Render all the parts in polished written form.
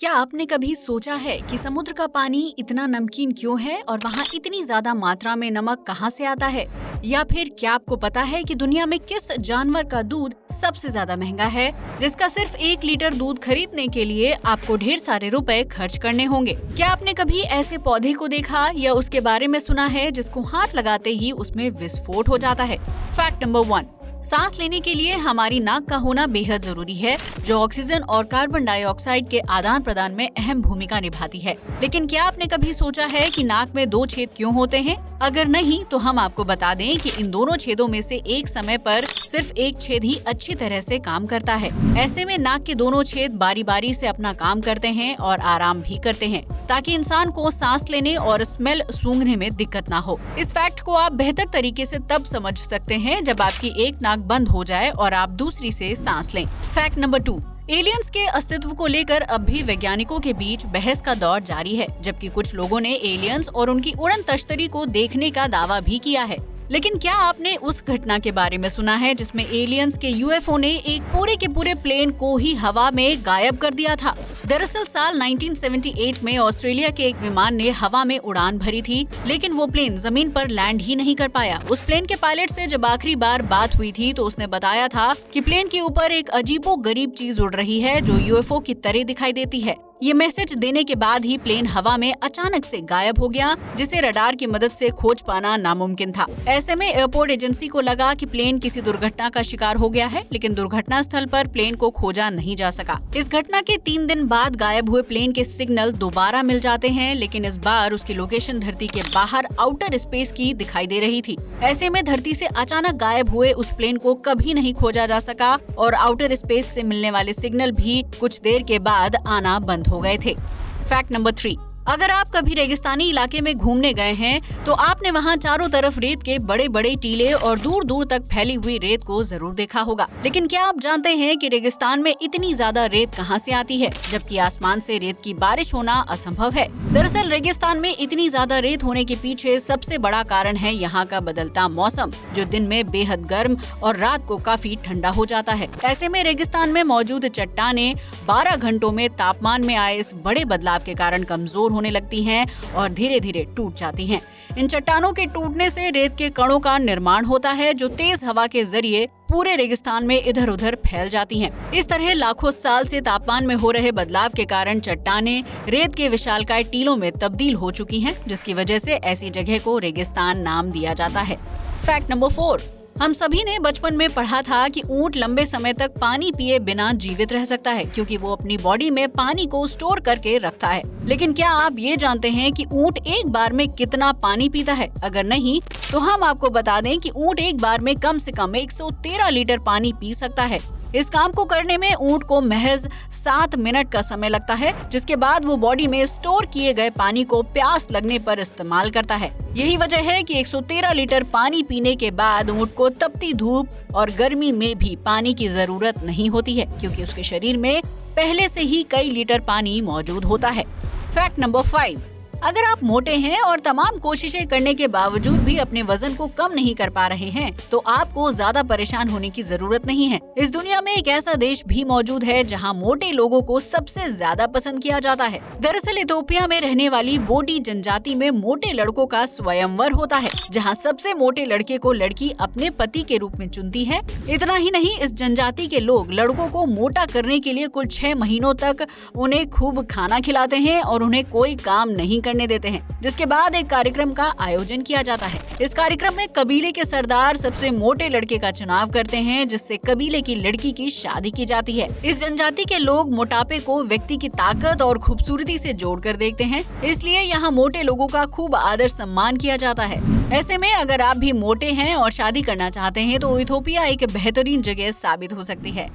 क्या आपने कभी सोचा है कि समुद्र का पानी इतना नमकीन क्यों है और वहाँ इतनी ज्यादा मात्रा में नमक कहाँ से आता है? या फिर क्या आपको पता है कि दुनिया में किस जानवर का दूध सबसे ज्यादा महंगा है, जिसका सिर्फ 1 लीटर दूध खरीदने के लिए आपको ढेर सारे रुपए खर्च करने होंगे? क्या आपने कभी ऐसे पौधे को देखा या उसके बारे में सुना है जिसको हाथ लगाते ही उसमें विस्फोट हो जाता है? फैक्ट नंबर 1, सांस लेने के लिए हमारी नाक का होना बेहद जरूरी है, जो ऑक्सीजन और कार्बन डाइऑक्साइड के आदान प्रदान में अहम भूमिका निभाती है। लेकिन क्या आपने कभी सोचा है कि नाक में 2 छेद क्यों होते हैं? अगर नहीं तो हम आपको बता दें कि इन दोनों छेदों में से एक समय पर सिर्फ एक छेद ही अच्छी तरह से काम करता है। ऐसे में नाक के दोनों छेद बारी बारी से अपना काम करते हैं और आराम भी करते हैं, ताकि इंसान को सांस लेने और स्मेल सूंघने में दिक्कत ना हो। इस फैक्ट को आप बेहतर तरीके से तब समझ सकते हैं जब आपकी एक नाक बंद हो जाए और आप दूसरी से सांस लें। फैक्ट नंबर 2, एलियंस के अस्तित्व को लेकर अब भी वैज्ञानिकों के बीच बहस का दौर जारी है, जबकि कुछ लोगों ने एलियंस और उनकी उड़न तश्तरी को देखने का दावा भी किया है। लेकिन क्या आपने उस घटना के बारे में सुना है जिसमें एलियंस के यूएफओ ने एक पूरे के पूरे प्लेन को ही हवा में गायब कर दिया था? दरअसल साल 1978 में ऑस्ट्रेलिया के एक विमान ने हवा में उड़ान भरी थी, लेकिन वो प्लेन जमीन पर लैंड ही नहीं कर पाया। उस प्लेन के पायलट से जब आखिरी बार बात हुई थी तो उसने बताया था कि प्लेन के ऊपर एक अजीबोगरीब चीज उड़ रही है जो यूएफओ की तरह दिखाई देती है। ये मैसेज देने के बाद ही प्लेन हवा में अचानक से गायब हो गया, जिसे रडार की मदद से खोज पाना नामुमकिन था। ऐसे में एयरपोर्ट एजेंसी को लगा कि प्लेन किसी दुर्घटना का शिकार हो गया है, लेकिन दुर्घटना स्थल पर प्लेन को खोजा नहीं जा सका। इस घटना के 3 दिन बाद गायब हुए प्लेन के सिग्नल दोबारा मिल जाते हैं, लेकिन इस बार उसकी लोकेशन धरती के बाहर आउटर स्पेस की दिखाई दे रही थी। ऐसे में धरती से अचानक गायब हुए उस प्लेन को कभी नहीं खोजा जा सका और आउटर स्पेस से मिलने वाले सिग्नल भी कुछ देर के बाद आना बंद हो गए थे। फैक्ट नंबर 3, अगर आप कभी रेगिस्तानी इलाके में घूमने गए हैं तो आपने वहाँ चारों तरफ रेत के बड़े बड़े टीले और दूर दूर तक फैली हुई रेत को जरूर देखा होगा। लेकिन क्या आप जानते हैं कि रेगिस्तान में इतनी ज्यादा रेत कहाँ से आती है, जबकि आसमान से रेत की बारिश होना असंभव है? दरअसल रेगिस्तान में इतनी ज्यादा रेत होने के पीछे सबसे बड़ा कारण है यहाँ का बदलता मौसम, जो दिन में बेहद गर्म और रात को काफी ठंडा हो जाता है। ऐसे में रेगिस्तान में मौजूद चट्टानें 12 घंटों में तापमान में आए इस बड़े बदलाव के कारण कमजोर होने लगती हैं और धीरे धीरे टूट जाती हैं। इन चट्टानों के टूटने से रेत के कणों का निर्माण होता है, जो तेज हवा के जरिए पूरे रेगिस्तान में इधर उधर फैल जाती हैं। इस तरह लाखों साल से तापमान में हो रहे बदलाव के कारण चट्टानें रेत के विशालकाय टीलों में तब्दील हो चुकी हैं, जिसकी वजह से ऐसी जगह को रेगिस्तान नाम दिया जाता है। फैक्ट नंबर 4, हम सभी ने बचपन में पढ़ा था कि ऊंट लंबे समय तक पानी पिए बिना जीवित रह सकता है, क्योंकि वो अपनी बॉडी में पानी को स्टोर करके रखता है। लेकिन क्या आप ये जानते हैं कि ऊंट एक बार में कितना पानी पीता है? अगर नहीं तो हम आपको बता दें कि ऊंट एक बार में कम से कम 113 लीटर पानी पी सकता है। इस काम को करने में ऊंट को महज 7 मिनट का समय लगता है, जिसके बाद वो बॉडी में स्टोर किए गए पानी को प्यास लगने पर इस्तेमाल करता है। यही वजह है कि 113 लीटर पानी पीने के बाद ऊंट को तपती धूप और गर्मी में भी पानी की जरूरत नहीं होती है, क्योंकि उसके शरीर में पहले से ही कई लीटर पानी मौजूद होता है। फैक्ट नंबर 5, अगर आप मोटे हैं और तमाम कोशिशें करने के बावजूद भी अपने वजन को कम नहीं कर पा रहे हैं, तो आपको ज्यादा परेशान होने की जरूरत नहीं है। इस दुनिया में एक ऐसा देश भी मौजूद है जहां मोटे लोगों को सबसे ज्यादा पसंद किया जाता है। दरअसल इथोपिया में रहने वाली बोडी जनजाति में मोटे लड़कों का स्वयंवर होता है, जहां सबसे मोटे लड़के को लड़की अपने पति के रूप में चुनती है। इतना ही नहीं, इस जनजाति के लोग लड़कों को मोटा करने के लिए कुल 6 महीनों तक उन्हें खूब खाना खिलाते हैं और उन्हें कोई काम नहीं करने देते हैं, जिसके बाद एक कार्यक्रम का आयोजन किया जाता है। इस कार्यक्रम में कबीले के सरदार सबसे मोटे लड़के का चुनाव करते हैं, जिससे कबीले की लड़की की शादी की जाती है। इस जनजाति के लोग मोटापे को व्यक्ति की ताकत और खूबसूरती से जोड़कर देखते हैं, इसलिए यहाँ मोटे लोगों का खूब आदर सम्मान किया जाता है। ऐसे में अगर आप भी मोटे हैं और शादी करना चाहते हैं तो इथोपिया एक बेहतरीन जगह साबित हो सकती है।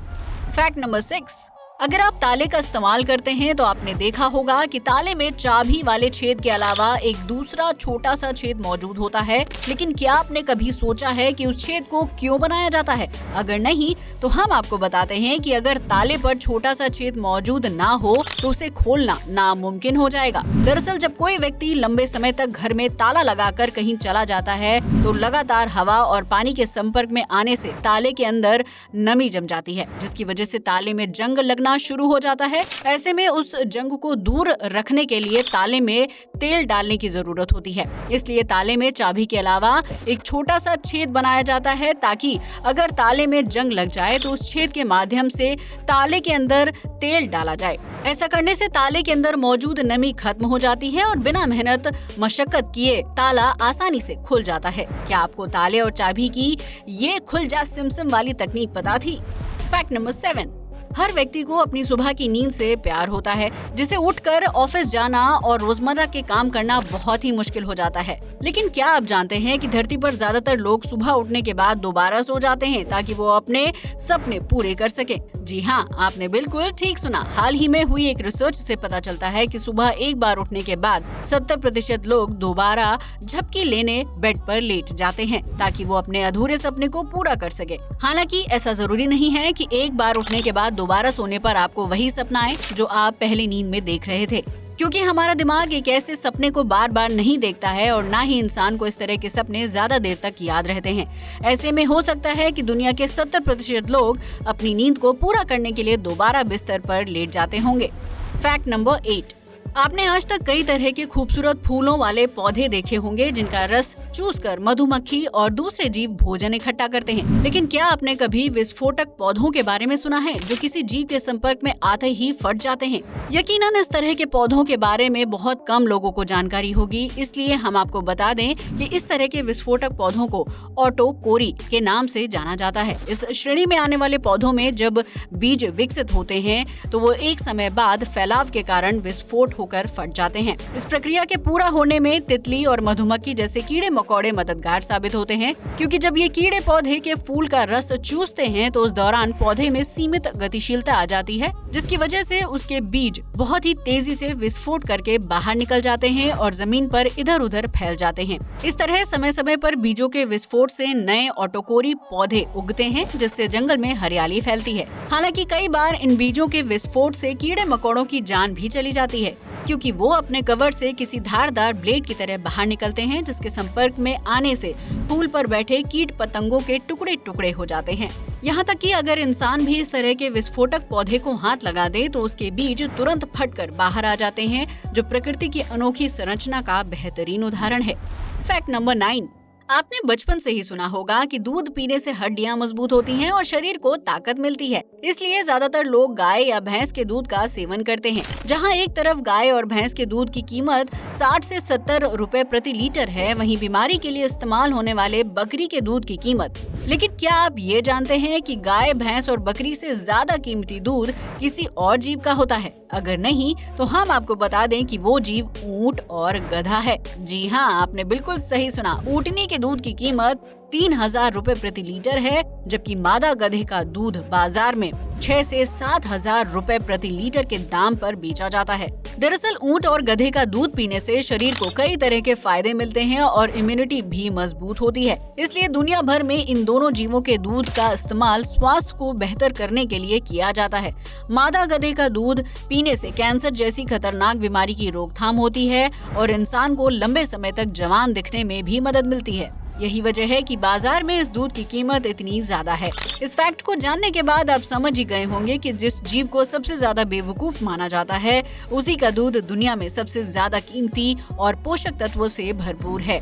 फैक्ट नंबर 6, अगर आप ताले का इस्तेमाल करते हैं तो आपने देखा होगा कि ताले में चाबी वाले छेद के अलावा एक दूसरा छोटा सा छेद मौजूद होता है। लेकिन क्या आपने कभी सोचा है कि उस छेद को क्यों बनाया जाता है? अगर नहीं तो हम आपको बताते हैं कि अगर ताले पर छोटा सा छेद मौजूद ना हो तो उसे खोलना नामुमकिन हो जाएगा। दरअसल जब कोई व्यक्ति लंबे समय तक घर में ताला लगाकर कहीं चला जाता है तो लगातार हवा और पानी के संपर्क में आने से ताले के अंदर नमी जम जाती है, जिसकी वजह से ताले में जंग लगना उठना शुरू हो जाता है। ऐसे में उस जंग को दूर रखने के लिए ताले में तेल डालने की जरूरत होती है। इसलिए ताले में चाबी के अलावा एक छोटा सा छेद बनाया जाता है, ताकि अगर ताले में जंग लग जाए तो उस छेद के माध्यम से ताले के अंदर तेल डाला जाए। ऐसा करने से ताले के अंदर मौजूद नमी खत्म हो जाती है और बिना मेहनत मशक्कत किए ताला आसानी से खुल जाता है। क्या आपको ताले और चाबी की ये खुल जा सिमसिम वाली तकनीक पता थी? फैक्ट नंबर 7, हर व्यक्ति को अपनी सुबह की नींद से प्यार होता है, जिसे उठकर ऑफिस जाना और रोजमर्रा के काम करना बहुत ही मुश्किल हो जाता है। लेकिन क्या आप जानते हैं कि धरती पर ज्यादातर लोग सुबह उठने के बाद दोबारा सो जाते हैं ताकि वो अपने सपने पूरे कर सकें? जी हाँ, आपने बिल्कुल ठीक सुना। हाल ही में हुई एक रिसर्च से पता चलता है कि सुबह एक बार उठने के बाद 70% लोग दोबारा झपकी लेने बेड पर लेट जाते हैं ताकि वो अपने अधूरे सपने को पूरा कर सके। हालांकि ऐसा जरूरी नहीं है कि एक बार उठने के बाद दोबारा सोने पर आपको वही सपना आए जो आप पहले नींद में देख रहे थे, क्योंकि हमारा दिमाग एक ऐसे सपने को बार बार नहीं देखता है और ना ही इंसान को इस तरह के सपने ज्यादा देर तक याद रहते हैं। ऐसे में हो सकता है कि दुनिया के 70% लोग अपनी नींद को पूरा करने के लिए दोबारा बिस्तर पर लेट जाते होंगे। फैक्ट नंबर 8, आपने आज तक कई तरह के खूबसूरत फूलों वाले पौधे देखे होंगे जिनका रस चूसकर मधुमक्खी और दूसरे जीव भोजन इकट्ठा करते हैं। लेकिन क्या आपने कभी विस्फोटक पौधों के बारे में सुना है जो किसी जीव के संपर्क में आते ही फट जाते हैं? यकीनन इस तरह के पौधों के बारे में बहुत कम लोगों को जानकारी होगी, इसलिए हम आपको बता दें कि इस तरह के विस्फोटक पौधों को ऑटोकोरी के नाम से जाना जाता है। इस श्रेणी में आने वाले पौधों में जब बीज विकसित होते हैं तो वो एक समय बाद फैलाव के कारण विस्फोट होकर फट जाते हैं। इस प्रक्रिया के पूरा होने में तितली और मधुमक्खी जैसे कीड़े मकोड़े मददगार साबित होते हैं, क्योंकि जब ये कीड़े पौधे के फूल का रस चूसते हैं तो उस दौरान पौधे में सीमित गतिशीलता आ जाती है, जिसकी वजह से उसके बीज बहुत ही तेजी से विस्फोट करके बाहर निकल जाते हैं और जमीन पर इधर उधर फैल जाते हैं। इस तरह समय समय पर बीजों के विस्फोट से नए ऑटोकोरी पौधे उगते हैं, जिससे जंगल में हरियाली फैलती है। हालांकि कई बार इन बीजों के विस्फोट से कीड़े मकोड़ों की जान भी चली जाती है, क्योंकि वो अपने कवर से किसी धारदार ब्लेड की तरह बाहर निकलते हैं, जिसके संपर्क में आने से फूल पर बैठे कीट पतंगों के टुकड़े टुकड़े हो जाते हैं। यहाँ तक कि अगर इंसान भी इस तरह के विस्फोटक पौधे को हाथ लगा दे तो उसके बीज तुरंत फटकर बाहर आ जाते हैं, जो प्रकृति की अनोखी संरचना का बेहतरीन उदाहरण है। फैक्ट नंबर 9, आपने बचपन से ही सुना होगा कि दूध पीने से हड्डियां मजबूत होती हैं और शरीर को ताकत मिलती है। इसलिए ज्यादातर लोग गाय या भैंस के दूध का सेवन करते हैं। जहां एक तरफ गाय और भैंस के दूध की कीमत 60 से 70 रुपए प्रति लीटर है, वहीं बीमारी के लिए इस्तेमाल होने वाले बकरी के दूध की कीमत। लेकिन क्या आप ये जानते हैं कि गाय, भैंस और बकरी से ज्यादा कीमती दूध किसी और जीव का होता है? अगर नहीं तो हम आपको बता दें कि वो जीव ऊंट और गधा है। जी हाँ, आपने बिल्कुल सही सुना। ऊँटनी के दूध की कीमत 3000 रुपए प्रति लीटर है, जबकि मादा गधे का दूध बाजार में 6 से 7000 रुपए प्रति लीटर के दाम पर बेचा जाता है। दरअसल ऊंट और गधे का दूध पीने से शरीर को कई तरह के फायदे मिलते हैं और इम्यूनिटी भी मजबूत होती है। इसलिए दुनिया भर में इन दोनों जीवों के दूध का इस्तेमाल स्वास्थ्य को बेहतर करने के लिए किया जाता है। मादा गधे का दूध पीने से कैंसर जैसी खतरनाक बीमारी की रोकथाम होती है और इंसान को लंबे समय तक जवान दिखने में भी मदद मिलती है। यही वजह है कि बाजार में इस दूध की कीमत इतनी ज्यादा है। इस फैक्ट को जानने के बाद आप समझ ही गए होंगे कि जिस जीव को सबसे ज्यादा बेवकूफ माना जाता है, उसी का दूध दुनिया में सबसे ज्यादा कीमती और पोषक तत्वों से भरपूर है।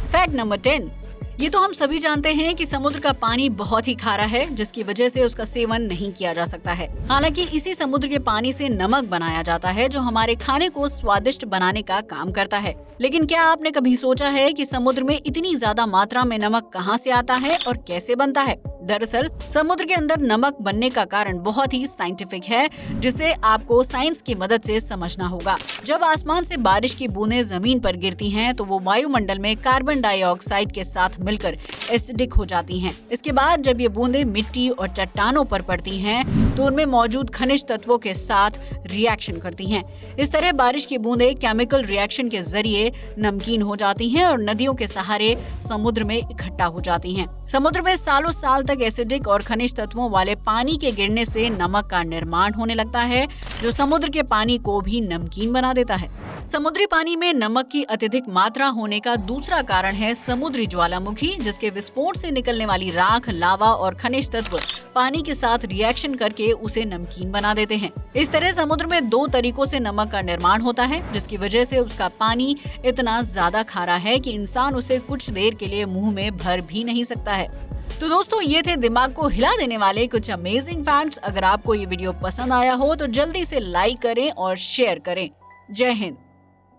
फैक्ट नंबर 10, ये तो हम सभी जानते हैं कि समुद्र का पानी बहुत ही खारा है, जिसकी वजह से उसका सेवन नहीं किया जा सकता है। हालांकि इसी समुद्र के पानी से नमक बनाया जाता है, जो हमारे खाने को स्वादिष्ट बनाने का काम करता है। लेकिन क्या आपने कभी सोचा है कि समुद्र में इतनी ज्यादा मात्रा में नमक कहां से आता है और कैसे बनता है? दरअसल समुद्र के अंदर नमक बनने का कारण बहुत ही साइंटिफिक है, जिसे आपको साइंस की मदद से समझना होगा। जब आसमान से बारिश की बूंदें जमीन पर गिरती हैं, तो वो वायुमंडल में कार्बन डाइऑक्साइड के साथ मिलकर एसिडिक हो जाती हैं। इसके बाद जब ये बूंदें मिट्टी और चट्टानों पर पड़ती हैं, तो उनमें मौजूद खनिज तत्वों के साथ रिएक्शन करती हैं। इस तरह बारिश की बूंदें केमिकल रिएक्शन के जरिए नमकीन हो जाती हैं और नदियों के सहारे समुद्र में इकट्ठा हो जाती हैं। समुद्र में सालों साल तक एसिडिक और खनिज तत्वों वाले पानी के गिरने से नमक का निर्माण होने लगता है, जो समुद्र के पानी को भी नमकीन बना देता है। समुद्री पानी में नमक की अत्यधिक मात्रा होने का दूसरा कारण है समुद्री ज्वालामुखी, जिसके विस्फोट से निकलने वाली राख, लावा और खनिज तत्व पानी के साथ रिएक्शन करके उसे नमकीन बना देते हैं। इस तरह समुद्र में 2 तरीकों से नमक का निर्माण होता है, जिसकी वजह से उसका पानी इतना ज्यादा खारा है कि इंसान उसे कुछ देर के लिए मुंह में भर भी नहीं सकता है। तो दोस्तों, ये थे दिमाग को हिला देने वाले कुछ अमेजिंग फैक्ट्स। अगर आपको ये वीडियो पसंद आया हो तो जल्दी से लाइक करें और शेयर करें। जय हिंद।